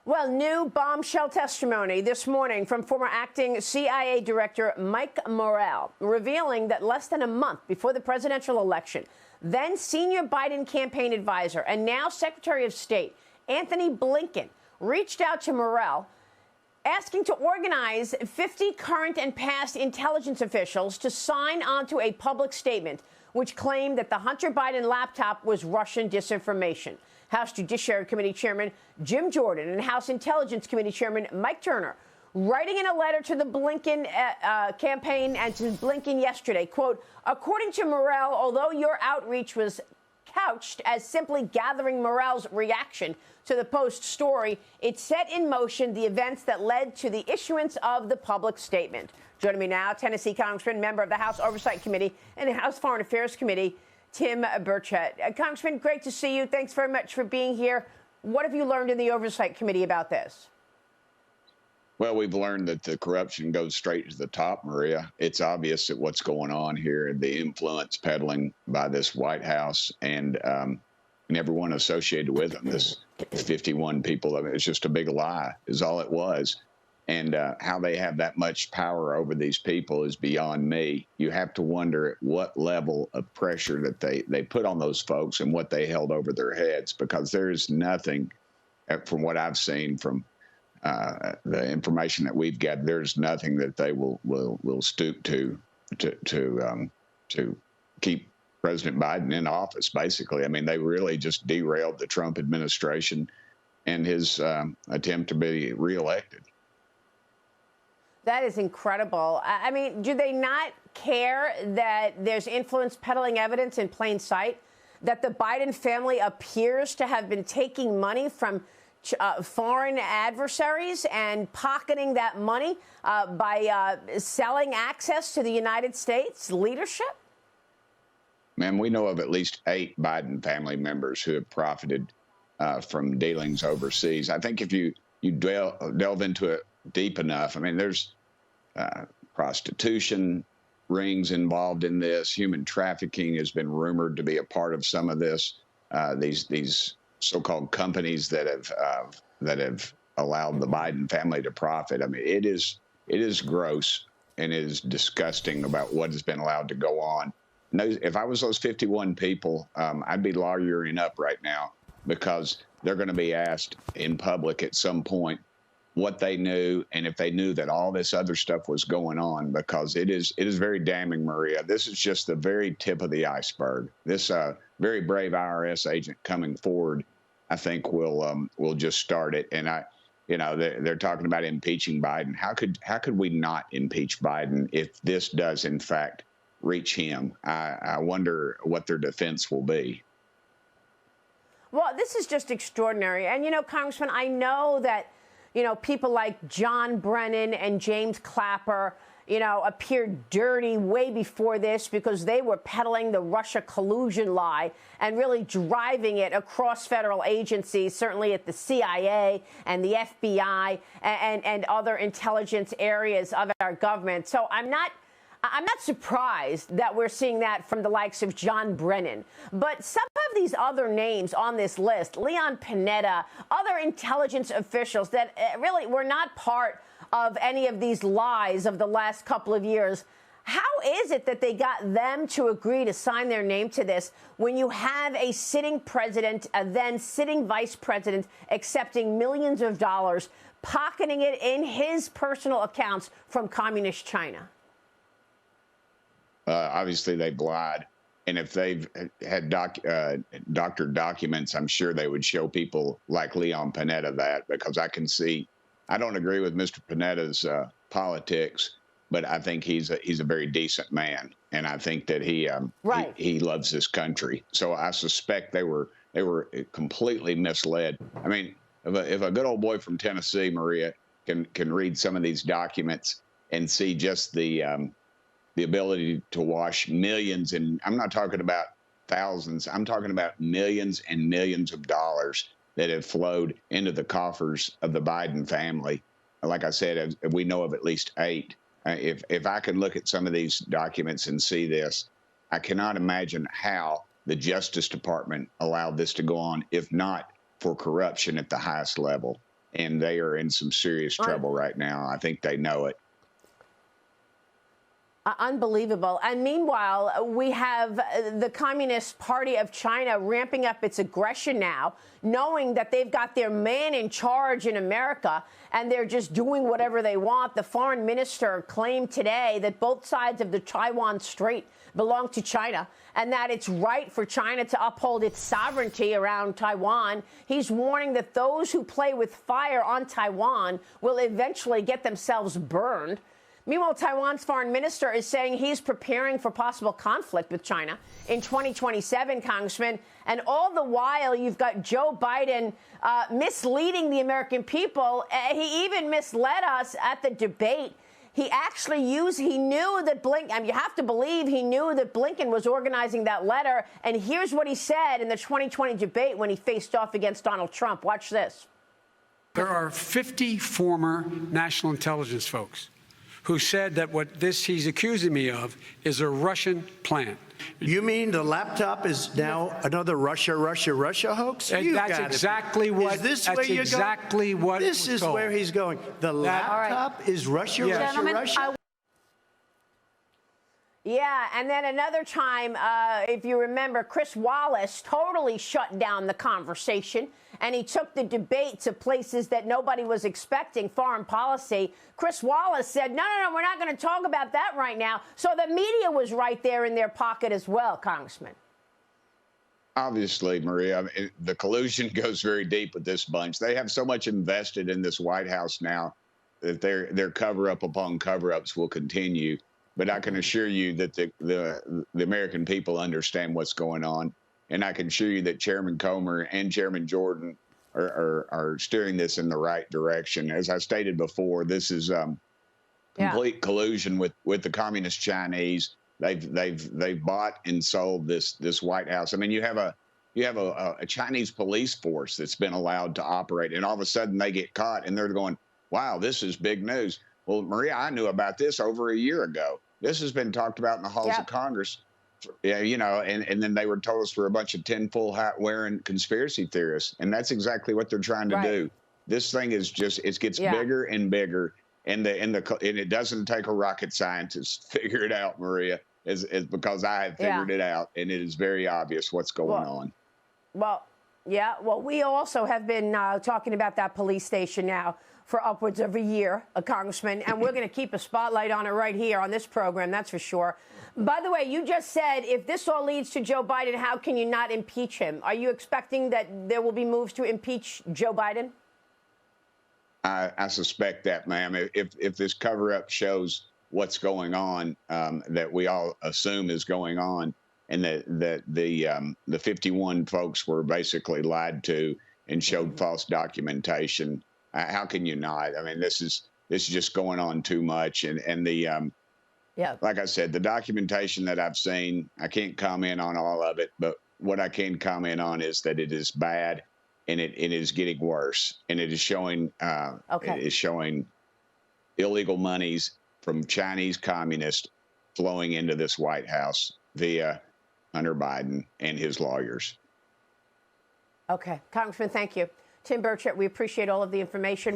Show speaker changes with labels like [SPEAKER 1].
[SPEAKER 1] Well, new bombshell testimony this morning from former acting CIA Director Mike Morell, revealing that less than a month before the presidential election, then senior Biden campaign advisor and now Secretary of State Anthony Blinken reached out to Morell, asking to organize 50 current and past intelligence officials to sign onto a public statement which claimed that the Hunter Biden laptop was Russian disinformation. House Judiciary Committee Chairman Jim Jordan and House Intelligence Committee Chairman Mike Turner, writing in a letter to the Blinken campaign and to Blinken yesterday, quote, according to Morell, although your outreach was couched as simply gathering Morell's reaction to the Post story, it set in motion the events that led to the issuance of the public statement. Joining me now, Tennessee Congressman, member of the House Oversight Committee and the House Foreign Affairs Committee, Tim Burchett. Congressman, great to see you. Thanks very much for being here. What have you learned in the Oversight Committee about this?
[SPEAKER 2] Well, we've learned that the corruption goes straight to the top, Maria. It's obvious that what's going on here, the influence peddling by this White House and everyone associated with them, this 51 people, I mean, it's just a big lie is all it was. And how they have that much power over these people is beyond me. You have to wonder at what level of pressure that they put on those folks and what they held over their heads, because there's nothing, from what I've seen from the information that we've got, there's nothing that they will stoop to keep President Biden in office, basically. I mean, they really just derailed the Trump administration and his attempt to be reelected.
[SPEAKER 1] That is incredible. I mean, do they not care that there's influence peddling evidence in plain sight, that the Biden family appears to have been taking money from foreign adversaries and pocketing that money by selling access to the United States leadership?
[SPEAKER 2] Man, we know of at least 8 Biden family members who have profited from dealings overseas. I think if you delve into it deep enough, I mean, there's prostitution rings involved in this. Human trafficking has been rumored to be a part of some of this. These so-called companies that have allowed the Biden family to profit. I mean, it is gross and it is disgusting about what has been allowed to go on. And if I was those 51 people, I'd be lawyering up right now, because they're going to be asked in public at some point what they knew, and if they knew that all this other stuff was going on, because it is very damning, Maria. This is just the very tip of the iceberg. This very brave IRS agent coming forward, I think will just start it. And they're talking about impeaching Biden. How could we not impeach Biden if this does in fact reach him? I wonder what their defense will be.
[SPEAKER 1] Well, this is just extraordinary. And, Congressman, I know that people like John Brennan and James Clapper, appeared dirty way before this, because they were peddling the Russia collusion lie and really driving it across federal agencies, certainly at the CIA and the FBI and other intelligence areas of our government. So I'm not surprised that we're seeing that from the likes of John Brennan. But some of these other names on this list, Leon Panetta, other intelligence officials that really were not part of any of these lies of the last couple of years, how is it that they got them to agree to sign their name to this when you have a sitting president, a then sitting vice president, accepting millions of dollars, pocketing it in his personal accounts from communist China?
[SPEAKER 2] Obviously, they lied. And if they've had doctored documents, I'm sure they would show people like Leon Panetta that, because I don't agree with Mr. Panetta's politics, but I think he's a very decent man. And I think that he loves this country. So I suspect they were completely misled. I mean, if a good old boy from Tennessee, Maria, can read some of these documents and see just the ability to wash millions, and I'm not talking about thousands, I'm talking about millions and millions of dollars that have flowed into the coffers of the Biden family. Like I said, we know of at least 8. If I can look at some of these documents and see this, I cannot imagine how the Justice Department allowed this to go on, if not for corruption at the highest level. and they are in some serious trouble right now. I think they know it.
[SPEAKER 1] Unbelievable. And meanwhile, we have the Communist Party of China ramping up its aggression now, knowing that they've got their man in charge in America and they're just doing whatever they want. The foreign minister claimed today that both sides of the Taiwan Strait belong to China and that it's right for China to uphold its sovereignty around Taiwan. He's warning that those who play with fire on Taiwan will eventually get themselves burned. Meanwhile, Taiwan's foreign minister is saying he's preparing for possible conflict with China in 2027, Congressman. And all the while, you've got Joe Biden misleading the American people. He even misled us at the debate. He actually he knew that you have to believe he knew that Blinken was organizing that letter. And here's what he said in the 2020 debate when he faced off against Donald Trump. Watch this.
[SPEAKER 3] There are 50 former national intelligence folks who said that what he's accusing me of is a Russian plant.
[SPEAKER 4] You mean the laptop is now another Russia hoax?
[SPEAKER 3] That's exactly what.
[SPEAKER 4] Is this where you're
[SPEAKER 3] exactly
[SPEAKER 4] going?
[SPEAKER 3] what.
[SPEAKER 4] This is where he's going. The laptop is Russia.
[SPEAKER 1] Yeah, and then another time, if you remember, Chris Wallace totally shut down the conversation, and he took the debate to places that nobody was expecting, foreign policy. Chris Wallace said, no, we're not going to talk about that right now. So the media was right there in their pocket as well, Congressman.
[SPEAKER 2] Obviously, Maria, the collusion goes very deep with this bunch. They have so much invested in this White House now that their cover-up upon cover-ups will continue. But I can assure you that the American people understand what's going on. And I can assure you that Chairman Comer and Chairman Jordan are steering this in the right direction. As I stated before, this is complete collusion with the Communist Chinese. They've bought and sold this White House. I mean, you have a Chinese police force that's been allowed to operate, and all of a sudden they get caught and they're going, wow, this is big news. Well, Maria, I knew about this over a year ago. This has been talked about in the halls of Congress. And then they were told us we're a bunch of tinfoil hat wearing conspiracy theorists. And that's exactly what they're trying to do. This thing is it gets bigger and bigger. And it doesn't take a rocket scientist to figure it out, Maria, is because I have figured it out. And it is very obvious what's going on.
[SPEAKER 1] Well, we also have been talking about that police station now for upwards of a year, Congressman, and we're going to keep a spotlight on it right here on this program, that's for sure. By the way, you just said if this all leads to Joe Biden, how can you not impeach him? Are you expecting that there will be moves to impeach Joe Biden?
[SPEAKER 2] I suspect that, ma'am. If this cover-up shows what's going on, that we all assume is going on, and that the 51 folks were basically lied to and showed false documentation, how can you not? I mean, this is just going on too much. And like I said, the documentation that I've seen, I can't comment on all of it, but what I can comment on is that it is bad and it is getting worse. And it is showing, illegal monies from Chinese communists flowing into this White House via Hunter Biden and his lawyers.
[SPEAKER 1] Okay. Congressman, thank you. Tim Burchett, we appreciate all of the information.